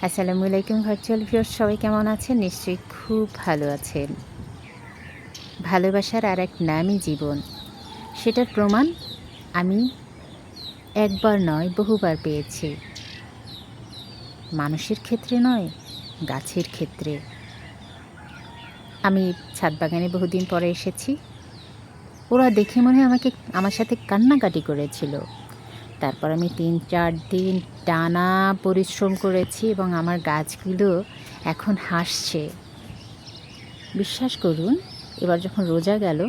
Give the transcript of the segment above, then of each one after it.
আসসালামু আলাইকুম virtual viewers, সবাই কেমন আছেন? নিশ্চয়ই খুব ভালো আছেন। ভালোবাসার আর এক নামই জীবন। সেটার প্রমাণ আমি একবার নয় বহুবার পেয়েছি। মানুষের ক্ষেত্রে নয়, গাছের ক্ষেত্রে। আমি ছাদ বাগানে বহুদিন পরে এসেছি। ওরা দেখে মনে হয় আমার সাথে কান্নাকাটি করেছিল। তারপর আমি ৩-৪ দিন টানা পরিশ্রম করেছি এবং আমার গাছগুলো এখন হাসছে। বিশ্বাস করুন, এবার যখন রোজা গেল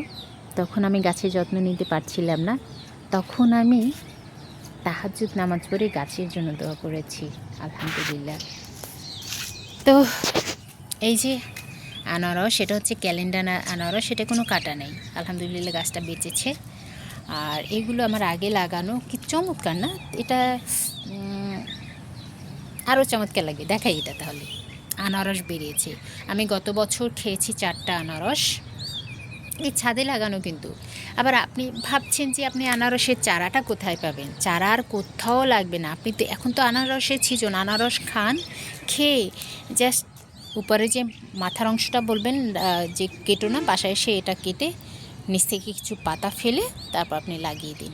তখন আমি গাছের যত্ন নিতে পারছিলাম না। তখন আমি তাহাজ্জুদ নামাজ পড়ে গাছের জন্য দোয়া করেছি। আলহামদুলিল্লাহ। তো এই যে আনারস, সেটা হচ্ছে ক্যালেন্ডার আনারস, সেটা কোনো কাটা নেই। আলহামদুলিল্লাহ গাছটা বেঁচেছে। আর এগুলো আমার আগে লাগানো, কি চমৎকার না? এটা আরও চমৎকার লাগে। দেখাই এটা তাহলে। আনারস বেরিয়েছে। আমি গত বছর খেয়েছি 4টা আনারস। এই ছাদে লাগানো কিন্তু। আবার আপনি ভাবছেন যে আপনি আনারসের চারাটা কোথায় পাবেন? চারা আর কোথাও লাগবে না। আপনি তো এখন তো আনারসের সিজন, আনারস খান, খেয়ে জাস্ট উপরে যে মাথার অংশটা বলবেন যে কেটো না, বাসায় এসে এটা কেটে নিচ থেকে কিছু পাতা ফেলে তারপর আপনি লাগিয়ে দিন,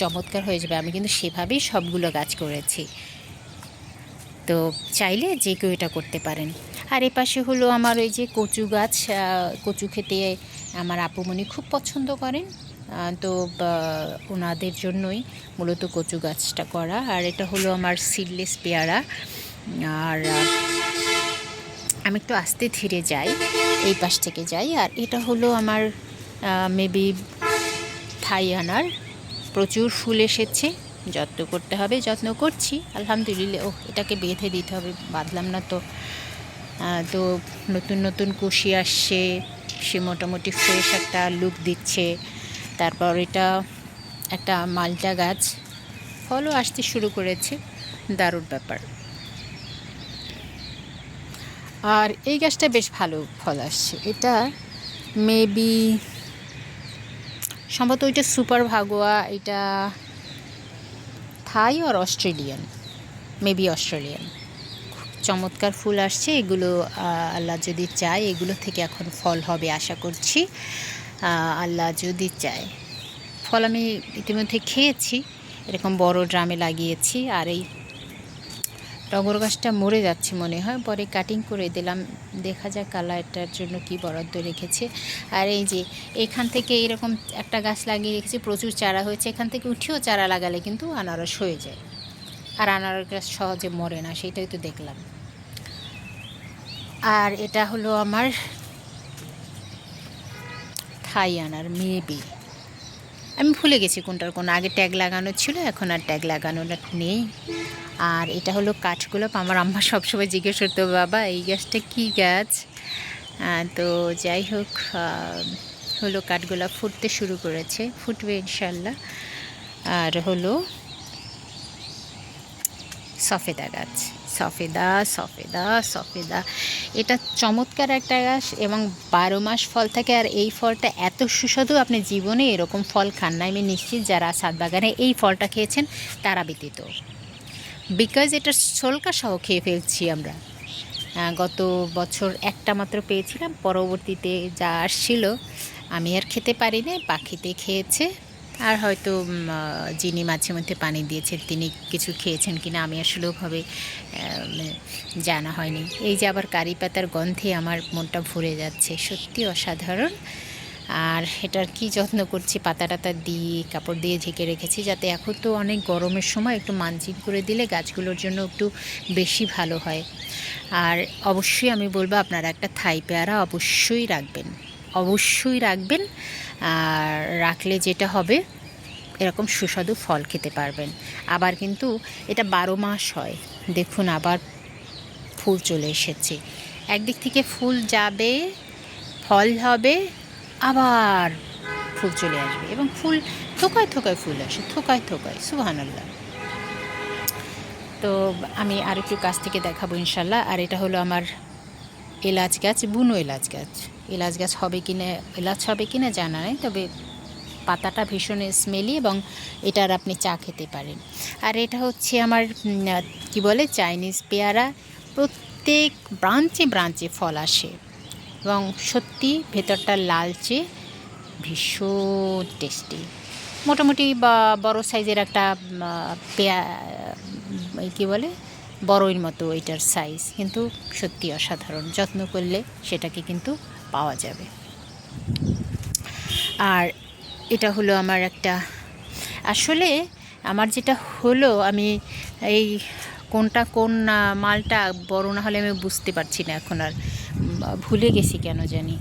চমৎকার হয়ে যাবে। আমি কিন্তু সেভাবেই সবগুলো গাছ করেছি। তো চাইলে যে কেউ এটা করতে পারেন। আর এ পাশে হলো আমার ওই যে কচু গাছ। কচু খেতে আমার আপুমনি খুব পছন্দ করেন। তো ওনাদের জন্যই মূলত কচু গাছটা করা। আর এটা হলো আমার সিডলেস পেয়ারা। আর আমি একটু আস্তে ধীরে যাই, এই পাশ থেকে যাই। আর এটা হলো আমার মেবি থাই আনার। প্রচুর ফুল এসেছে, যত্ন করতে হবে, যত্ন করছি আলহামদুলিল্লাহ। এটাকে বেঁধে দিতে হবে, বাঁধলাম না তো। তো নতুন নতুন কুশি আসছে, সে মোটামুটি ফ্রেশ একটা লুক দিচ্ছে। তারপর এটা একটা মালটা গাছ, ফলও আসতে শুরু করেছে, দারুণ ব্যাপার। আর এই গাছটা বেশ ভালো ফল আসছে। এটা মেবি সম্ভবত ওইটা সুপার ভাগোয়া, এটা থাই আর অস্ট্রেলিয়ান, মেবি অস্ট্রেলিয়ান। চমৎকার ফুল আসছে এগুলো। আল্লাহ যদি চায় এগুলো থেকে এখন ফল হবে আশা করছি, আল্লাহ যদি চায়। ফল আমি ইতিমধ্যে খেয়েছি, এরকম বড় ড্রামে লাগিয়েছি। আর এই টগর গাছটা মরে যাচ্ছে মনে হয়, পরে কাটিং করে দিলাম, দেখা যাক আল্লাহ এটার জন্য কি বরাদ্দ রেখেছে। আর এই যে এখান থেকে এরকম একটা গাছ লাগিয়ে রেখেছি, প্রচুর চারা হয়েছে। এখান থেকে উঠেও চারা লাগালে কিন্তু আনারস হয়ে যায়। আর আনারস গাছ সহজে মরে না, সেটাই তো দেখলাম। আর এটা হলো আমার থাই আনার, মেবি আমি ভুলে গেছি কোনটার কোন। আগে ট্যাগ লাগানো ছিল, এখন আর ট্যাগ লাগানো নেই। আর এটা হলো কাঠগোলাপ। আমার আম্মা সবসময় জিজ্ঞেস করতো, বাবা এই গাছটা কী গাছ? তো যাই হোক, হলো কাঠগোলাপ ফুটতে শুরু করেছে, ফুটবে ইনশাল্লাহ। আর হলো সফেদা গাছ, সফেদা সফেদা সফেদা। এটা চমৎকার একটা গাছ এবং 12 মাস ফল থাকে। আর এই ফলটা এত সুস্বাদু, আপনি জীবনে এরকম ফল খান না। আমি নিশ্চিত যারা ছাদ বাগানে এই ফলটা খেয়েছেন তারা ব্যতীত, বিকজ এটা ছোলকা সহ খেয়ে ফেলছি আমরা। গত বছর একটা মাত্র পেয়েছিলাম, পরবর্তীতে যা আসছিল আমি আর খেতে পারিনি, পাখিতে খেয়েছে। আর হয়তো যিনি মাঝে মধ্যে পানি দিয়েছেন তিনি কিছু খেয়েছেন কিনা, আমি আসলে ওভাবে জানা হয়নি। এই যে আবার কারি পাতার গন্ধে আমার মনটা ভরে যাচ্ছে, সত্যি অসাধারণ। আর এটার কি যত্ন করছি, পাতা টাতা দিয়ে কাপড় দিয়ে ঢেকে রেখেছি, যাতে এখন তো অনেক গরমের সময় একটু মালচিং করে দিলে গাছগুলোর জন্য একটু বেশি ভালো হয়। আর অবশ্যই আমি বলবো আপনারা একটা থাই পেয়ারা অবশ্যই রাখবেন, অবশ্যই রাখবেন। আর রাখলে যেটা হবে, এরকম সুস্বাদু ফল খেতে পারবেন। আবার কিন্তু এটা 12 মাস হয়। দেখুন আবার ফুল চলে এসেছে, একদিক থেকে ফুল যাবে, ফল হবে, আবার ফুল চলে আসবে এবং ফুল থোকায় থোকায় ফুল আসে, থোকায় থোকায়, সুবহানাল্লাহ। তো আমি আর একটু কাছ থেকে দেখাবো ইনশাল্লাহ। আর এটা হলো আমার এলাচ গাছ, বুনো এলাচ গাছ। এলাচ গাছ হবে কিনা, এলাচ হবে কিনা জানা নেই, তবে পাতাটা ভীষণ স্মেলি এবং এটার আপনি চা খেতে পারেন। আর এটা হচ্ছে আমার কি বলে চাইনিজ পেয়ারা, প্রত্যেক ব্রাঞ্চে ব্রাঞ্চে ফল আসে এবং সত্যি ভেতরটা লালচে, ভীষণ টেস্টি। মোটামুটি বা বড় সাইজের একটা কী বলে বড়ইর মতো এটার সাইজ, কিন্তু সত্যি অসাধারণ। যত্ন করলে সেটাকে কিন্তু পাওয়া যাবে। আর এটা হলো আমার একটা, আসলে আমার যেটা হলো, আমি এই কোনটা কোন মালটা বড় না হলে আমি বুঝতে পারছি না এখন, আর ভুলে গেছি কেন জানি।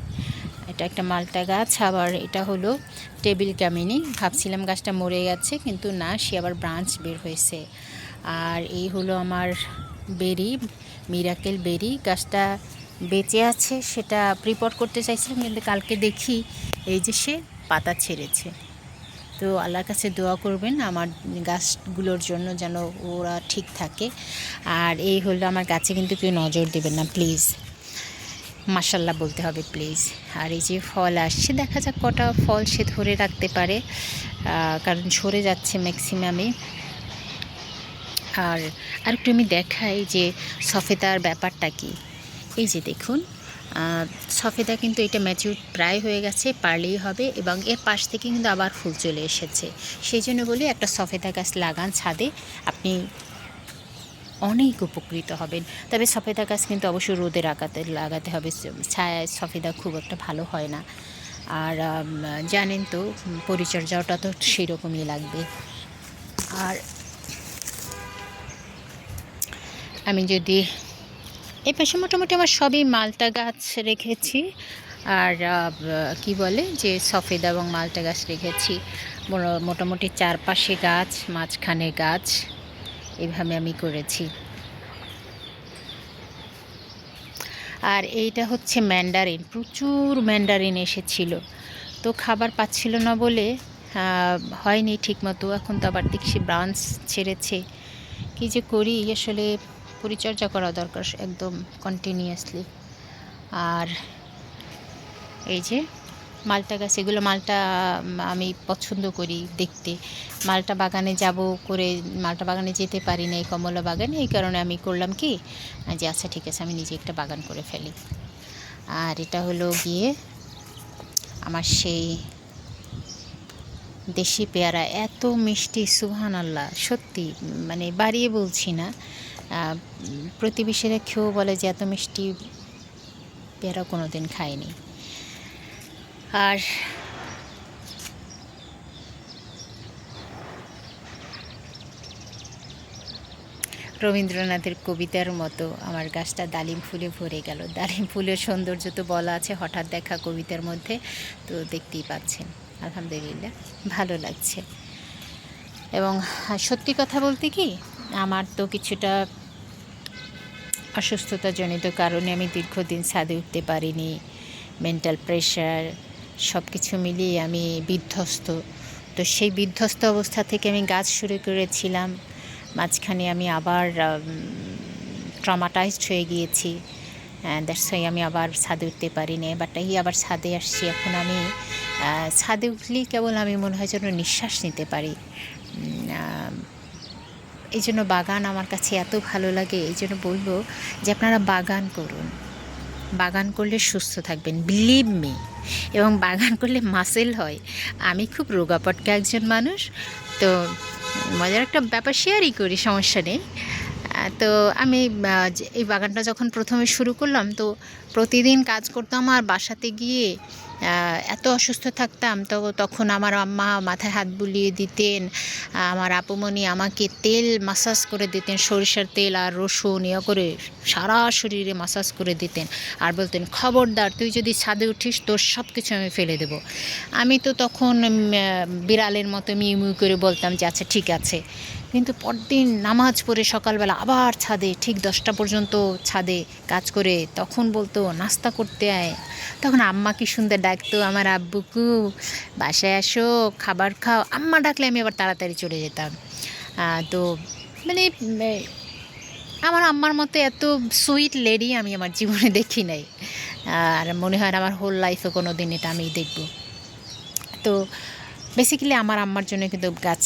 এটা একটা মালটা গাছ, আবার এটা হলো টেবিল কামিনী। ভাবছিলাম গাছটা মরে গেছে, কিন্তু না, সে আবার ব্রাঞ্চ বের হয়েছে। আর এই হলো আমার বেরি, মিরাকেল বেরি। গাছটা বেঁচে আছে, সেটা প্রিপট করতে চাইছিলাম, কিন্তু কালকে দেখি এই যে সে পাতা ছেড়েছে। তো আল্লাহর কাছে দোয়া করবেন আমার গাছগুলোর জন্য, যেন ওরা ঠিক থাকে। আর এই হলো আমার গাছে, কিন্তু কেউ নজর দেবেন না প্লিজ, মাশাল্লাহ বলতে হবে প্লিজ। আর এই যে ফল আসছে, দেখা যাক কটা ফল সে ধরে রাখতে পারে, কারণ ঝরে যাচ্ছে ম্যাক্সিমামে। আর একটু আমি দেখাই যে সফেদার ব্যাপারটা কি। এই যে দেখুন, সফেদা কিন্তু এটা ম্যাচিউর প্রায় হয়ে গেছে, পারলেই হবে। এবং এর পাশ থেকে কিন্তু আবার ফুল চলে এসেছে। সেই জন্য বলি একটা সফেদা গাছ লাগান ছাদে, আপনি অনেক উপকৃত হবেন। তবে সফেদা গাছ কিন্তু অবশ্যই রোদে লাগাতে হবে, ছায়ায় সফেদা খুব একটা ভালো হয় না। আর জানেন তো পরিচর্যাটা তো সেরকমই লাগবে। আর আমি যদি এই পাশে মোটামুটি আমার সবই মালটা গাছ রেখেছি, আর কি বলে যে সফেদা এবং মালটা গাছ রেখেছি। মোটামুটি চারপাশে গাছ, মাঝখানে গাছ, এভাবে আমি করেছি। আর এইটা হচ্ছে ম্যান্ডারিন, প্রচুর ম্যান্ডারিন এসেছিল, তো খাবার পাচ্ছিল না বলে হয়নি ঠিকমতো। এখন তো আবার দেখছি ব্রাঞ্চ ছেড়েছে। কী যে করি, আসলে পরিচর্যা করা দরকার একদম কন্টিনিউয়াসলি। আর এই যে মালটা গাছ, এগুলো মালটা আমি পছন্দ করি দেখতে। মালটা বাগানে যাব করে, মালটা বাগানে যেতে পারি না, এই কমলা বাগানে। এই কারণে আমি করলাম কি, যে আচ্ছা ঠিক আছে, আমি নিজে একটা বাগান করে ফেলি। আর এটা হলো গিয়ে আমার সেই দেশি পেয়ারা, এত মিষ্টি, সুবহানাল্লাহ। সত্যি মানে বাড়িয়ে বলছি না, প্রতিবেশীরা খেয়েও বলে যে এত মিষ্টি পেয়ারা কোনো দিন খায়নি। আর রবীন্দ্রনাথের কবিতার মতো আমার গাছটা ডালিম ফুলে ভরে গেল। ডালিম ফুলের সৌন্দর্য তো বলা আছে, হঠাৎ দেখা কবিতার মধ্যে, তো দেখতেই পাচ্ছেন। আলহামদুলিল্লাহ, ভালো লাগছে। এবং সত্যি কথা বলতে কি, আমার তো কিছুটা অসুস্থতাজনিত কারণে আমি দীর্ঘদিন ছাদে উঠতে পারিনি। মেন্টাল প্রেশার সব কিছু মিলিয়ে আমি বিধ্বস্ত। তো সেই বিধ্বস্ত অবস্থা থেকে আমি গাছ শুরু করেছিলাম, মাঝখানে আমি আবার ট্রমাটাইজড হয়ে গিয়েছি। দ্যাটস ওয়াই আমি আবার ছাদে উঠতে পারিনি। বাট এই আবার ছাদে আসছি। এখন আমি ছাদে উঠলেই কেবল আমি মনে হয় যেন নিঃশ্বাস নিতে পারি। এই জন্য বাগান আমার কাছে এত ভালো লাগে। এই জন্য বলবো যে আপনারা বাগান করুন, বাগান করলে সুস্থ থাকবেন, বিলিভ মি। এবং বাগান করলে মাসেল হয়। আমি খুব রোগাপটকা একজন মানুষ, তো মজার একটা ব্যাপার শেয়ারই করি, সমস্যা নেই। তো আমি এই বাগানটা যখন প্রথমে শুরু করলাম, তো প্রতিদিন কাজ করতাম, আর বাসাতে গিয়ে এত অসুস্থ থাকতাম। তো তখন আমার আম্মা মাথায় হাত বুলিয়ে দিতেন, আমার আপুমণি আমাকে তেল মাসাজ করে দিতেন, সরিষার তেল আর রসুন ইয়ে করে সারা শরীরে মাসাজ করে দিতেন, আর বলতেন খবরদার তুই যদি ছাদে উঠিস তোর সব কিছু আমি ফেলে দেবো। আমি তো তখন বিড়ালের মতো মিউ মিউ করে বলতাম যে আচ্ছা ঠিক আছে। কিন্তু পরদিন নামাজ পড়ে সকালবেলা আবার ছাদে, ঠিক 10টা পর্যন্ত ছাদে কাজ করে, তখন বলতো নাস্তা করতে আয়। তখন আম্মা কি সুন্দর ডাকতো, আমার আব্বুকু বাসায় আসো খাবার খাও। আম্মা ডাকলে আমি আবার তাড়াতাড়ি চলে যেতাম। তো মানে আমার আম্মার মতো এত সুইট লেডি আমি আমার জীবনে দেখি নাই, আর মনে হয় আমার হোল লাইফে কোনো দিন এটা আমি দেখব। তো বেসিক্যালি আমার আম্মার জন্য কিন্তু গাছ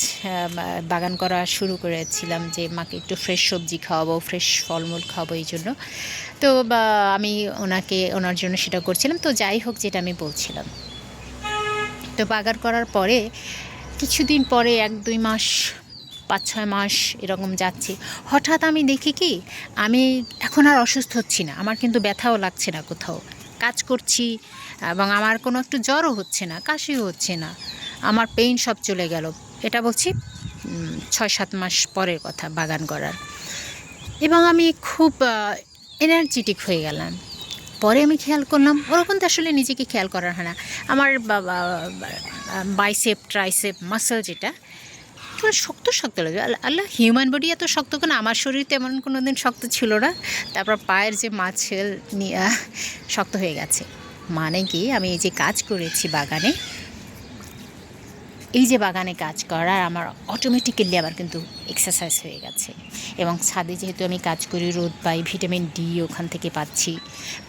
বাগান করা শুরু করেছিলাম, যে মাকে একটু ফ্রেশ সবজি খাওয়াবো, ফ্রেশ ফলমূল খাওয়াবো এই জন্য। তো আমি ওনার জন্য সেটা করছিলাম। তো যাই হোক, যেটা আমি বলছিলাম, তো বাগান করার পরে কিছুদিন পরে 1-2 মাস, 5-6 মাস এরকম যাচ্ছি, হঠাৎ আমি দেখি কি আমি এখন আর অসুস্থ হচ্ছি না, আমার কিন্তু ব্যথাও লাগছে না কোথাও, কাজ করছি এবং আমার কোনো একটু জ্বরও হচ্ছে না, কাশিও হচ্ছে না, আমার পেইন সব চলে গেল। এটা বলছি 6-7 মাস পরের কথা বাগান করার। এবং আমি খুব এনার্জেটিক হয়ে গেলাম। পরে আমি খেয়াল করলাম ওরকম তো আসলে নিজেকে খেয়াল করার হয় না, আমার বাইসেপ ট্রাইসেপ মাসেল যেটা পুরো শক্ত শক্ত লাগে। আল্লাহ, হিউম্যান বডি এত শক্ত কেন? আমার শরীর তেমন কোনো দিন শক্ত ছিল না। তারপর পায়ের যে মাসেল শক্ত হয়ে গেছে। মানে কি, আমি এই যে কাজ করেছি বাগানে, এই যে বাগানে কাজ করা আমার অটোমেটিক্যালি আমার কিন্তু এক্সারসাইজ হয়ে গেছে। এবং ছাদে যেহেতু আমি কাজ করি, রোদ পাই, ভিটামিন ডি ওখান থেকে পাচ্ছি,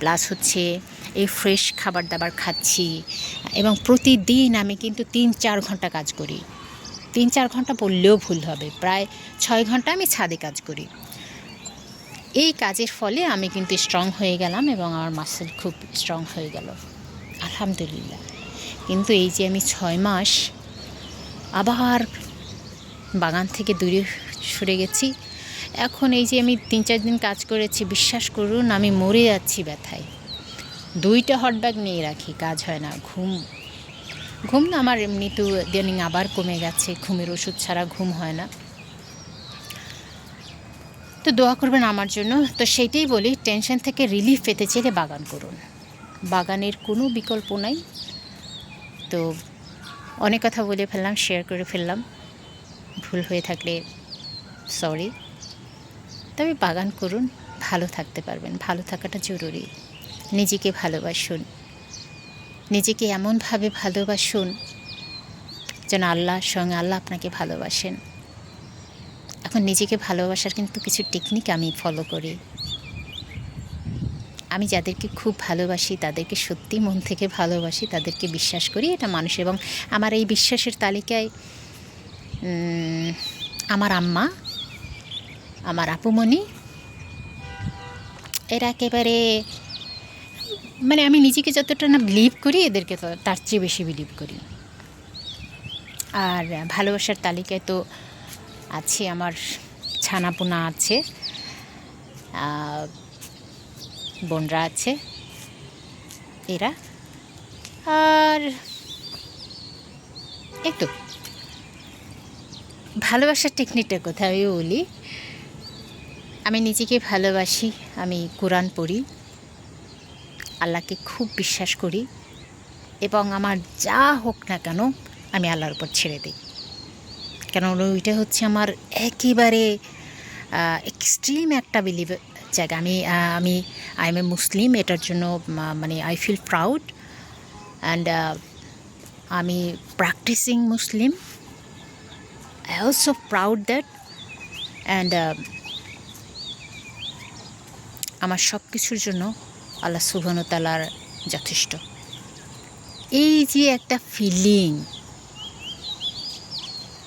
প্লাস হচ্ছে এই ফ্রেশ খাবার দাবার খাচ্ছি। এবং প্রতিদিন আমি কিন্তু 3-4 ঘন্টা কাজ করি। 3-4 ঘন্টা বললেও ভুল হবে, প্রায় 6 ঘন্টা আমি ছাদে কাজ করি। এই কাজের ফলে আমি কিন্তু স্ট্রং হয়ে গেলাম এবং আমার মাসেল খুব স্ট্রং হয়ে গেল, আলহামদুলিল্লাহ। কিন্তু এই যে আমি 6 মাস আবার বাগান থেকে দূরে সরে গেছি, এখন এই যে আমি 3-4 দিন কাজ করেছি, বিশ্বাস করুন আমি মরে যাচ্ছি ব্যথায়। 2টা হট ব্যাগ নিয়ে রাখি, কাজ হয় না। ঘুম না আমার এমনি তো ইদানিং আবার কমে গেছে, ঘুমের ওষুধ ছাড়া ঘুম হয় না। তো দোয়া করবেন আমার জন্য। তো সেইটাই বলি, টেনশন থেকে রিলিফ পেতে চাইলে বাগান করুন, বাগানের কোনো বিকল্প নাই। তো অনেক কথা বলে ফেললাম, শেয়ার করে ফেললাম, ভুল হয়ে থাকলে সরি। তবে বাগান করুন, ভালো থাকতে পারবেন, ভালো থাকাটা জরুরি। নিজেকে ভালোবাসুন, নিজেকে এমনভাবে ভালোবাসুন যেন আল্লাহর সঙ্গে আল্লাহ আপনাকে ভালোবাসেন। এখন নিজেকে ভালোবাসার কিন্তু কিছু টেকনিক আমি ফলো করি। আমি যাদেরকে খুব ভালোবাসি, তাদেরকে সত্যি মন থেকে ভালোবাসি, তাদেরকে বিশ্বাস করি, এটা মানুষ। এবং আমার এই বিশ্বাসের তালিকায় আমার আম্মা, আমার আপুমণি, এরা একেবারে, মানে আমি নিজেকে যতটা না বিলিভ করি, এদেরকে তো তার চেয়ে বেশি বিলিভ করি। আর ভালোবাসার তালিকায় তো আছে আমার ছানাপোনা আছে, বোনরা আছে, এরা। আর এই তো ভালোবাসার টেকনিকটা কোথায় আমি বলি, আমি নিজেকে ভালোবাসি, আমি কোরআন পড়ি, আল্লাহকে খুব বিশ্বাস করি, এবং আমার যা হোক না কেন আমি আল্লাহর উপর ছেড়ে দিই। কেন ওইটা হচ্ছে আমার একেবারে এক্সট্রিম একটা বিলিভ জায়গা। আমি আই এম এ মুসলিম, এটার জন্য মানে আই ফিল প্রাউড। অ্যান্ড আমি practising Muslim, I also proud that. And আমার সব কিছুর জন্য আল্লাহ সুবহানাহু ওয়া তাআলার যথেষ্ট। এই যে একটা ফিলিং,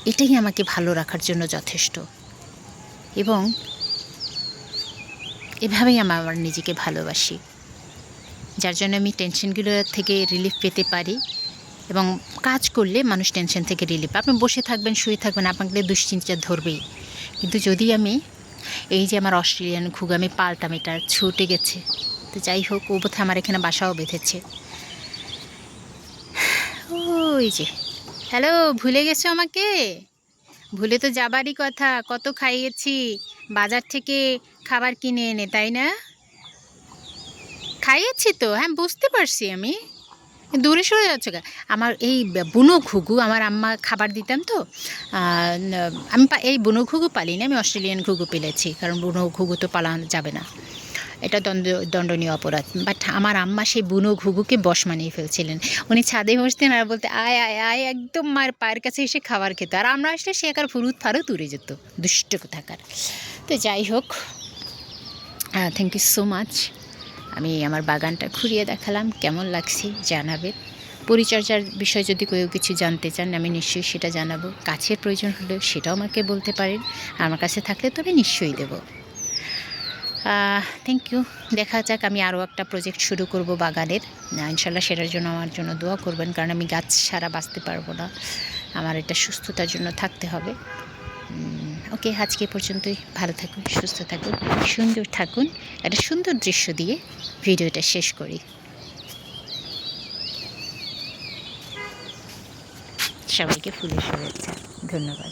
এটাই আমাকে ভালো রাখার জন্য যথেষ্ট। এবং এভাবেই আমার নিজেকে ভালোবাসি, যার জন্য আমি টেনশনগুলো থেকে রিলিফ পেতে পারি। এবং কাজ করলে মানুষ টেনশন থেকে রিলিফ, আপনি বসে থাকবেন, শুয়ে থাকবেন, আপনাকে দুশ্চিন্তা ধরবেই। কিন্তু যদি আমি এই যে আমার অস্ট্রেলিয়ান ঘুঘু আমি পালটাম, এটা ছুটে গেছে, তো যাই হোক, ও বোধহয় আমার এখানে বাসাও বেঁধেছে। ওই যে, হ্যালো, ভুলে গেছো আমাকে? ভুলে তো যাবারই কথা, কত খাইয়েছি বাজার থেকে খাবার কিনে এনে, তাই না? খাইয়েছি তো, হ্যাঁ বুঝতে পারছি। আমি দূরে সরে যাচ্ছ কেন? আমার এই বুনো ঘুঘু, আমার আম্মা খাবার দিতাম তো, আমি এই বুনো ঘুঘু পালিনি, আমি অস্ট্রেলিয়ান ঘুঘু পেলেছি, কারণ বুনো ঘুঘু তো পালানো যাবে না, এটা দণ্ডনীয় অপরাধ। বাট আমার আম্মা সেই বুনো ঘুঘুকে বশ মানিয়ে ফেলছিলেন। উনি ছাদে বসতেন আর বলতে আয় আয় আয়, একদম মায়ের পায়ের কাছে এসে খাবার খেত, আর আমরা আসলে সে একার ফারুত উড়ে যেত, দুষ্ট কোথাকার। তো যাই হোক, থ্যাংক ইউ সো মাচ। আমি আমার বাগানটা ঘুরিয়ে দেখালাম, কেমন লাগছে জানাবে। পরিচর্যার বিষয়ে যদি কেউ কিছু জানতে চান আমি নিশ্চয়ই সেটা জানাবো। গাছের প্রয়োজন হলেও সেটাও আমাকে বলতে পারেন, আমার কাছে থাকলে তো আমি নিশ্চয়ই দেবো। Thank you. দেখা যাক, আমি আরও একটা প্রজেক্ট শুরু করব বাগানের। ইনশাল্লাহ সেটার জন্য আমার জন্য দোয়া করবেন, কারণ আমি গাছ ছাড়া বাঁচতে পারবো না, আমার এটা সুস্থতার জন্য থাকতে হবে। ওকে, আজকে পর্যন্তই। ভালো থাকুন, সুস্থ থাকুন, সুন্দর থাকুন। একটা সুন্দর দৃশ্য দিয়ে ভিডিওটা শেষ করি। সবাইকে ফুলের শুভেচ্ছা, ধন্যবাদ।